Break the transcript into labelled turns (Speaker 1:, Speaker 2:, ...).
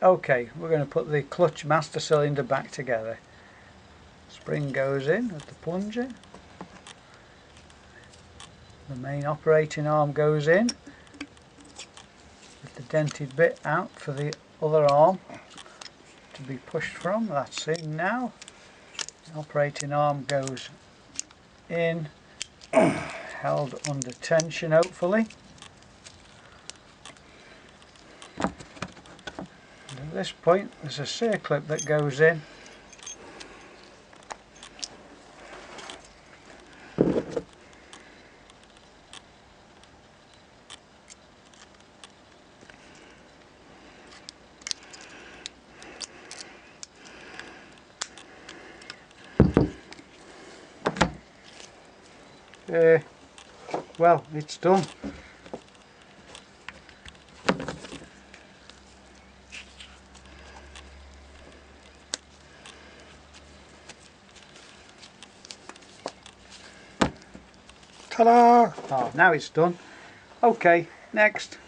Speaker 1: Okay, we're going to put the clutch master cylinder back together. Spring goes in with the plunger. The main operating arm goes in with the dented bit out for the other arm to be pushed from. That's in now. The operating arm goes in, held under tension hopefully. And at this point there's a circlip that goes in. Well, it's done.
Speaker 2: Ta-da!
Speaker 1: Oh, now it's done. Okay, next.